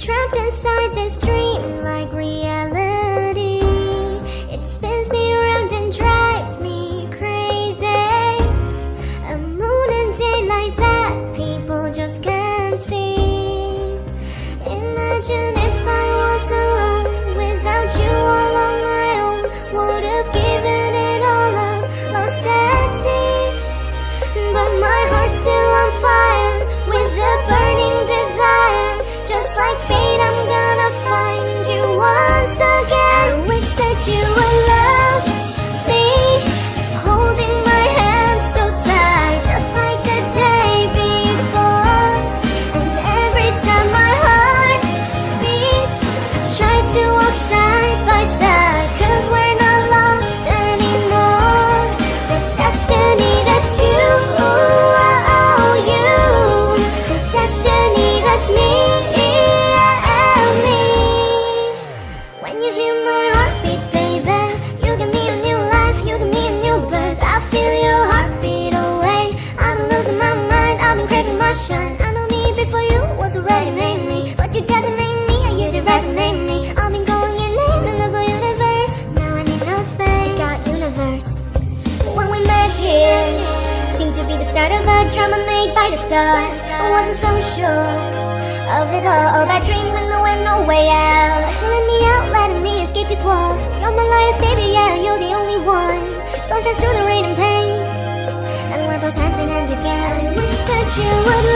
trapped inside this dream like reality. It spins me around and drives me crazy. A moon and daylight that people just can't see. Imagine if I was alone without you all on my own. Would have given it all up, lost at sea. But my heart's still on fire with a burning desire. Just like fate, I'm gonna find you once again. I wish that you would love me, holding my hand so tight, just like the day before. And every time my heart beats, try to walk side by side, 'cause we're not lost anymore. The destiny that's you, the destiny that's me. When you hear my heartbeat, baby, you give me a new life, you give me a new birth. I feel your heartbeat away. I've been losing my mind, I've been craving my shine. I know me before you was already made me, but you designate me, and you did resonate me. I've been calling your name in the whole universe. Now I need no space, got universe. When we met here, seemed to be the start of a drama made by the stars. I wasn't so sure of it all, that dream with no end, no way out. But you let me out, letting me escape these walls. You're my light and savior, yeah, you're the only one. Sunshine through the rain and pain, and we're both hand in hand again. I wish that you would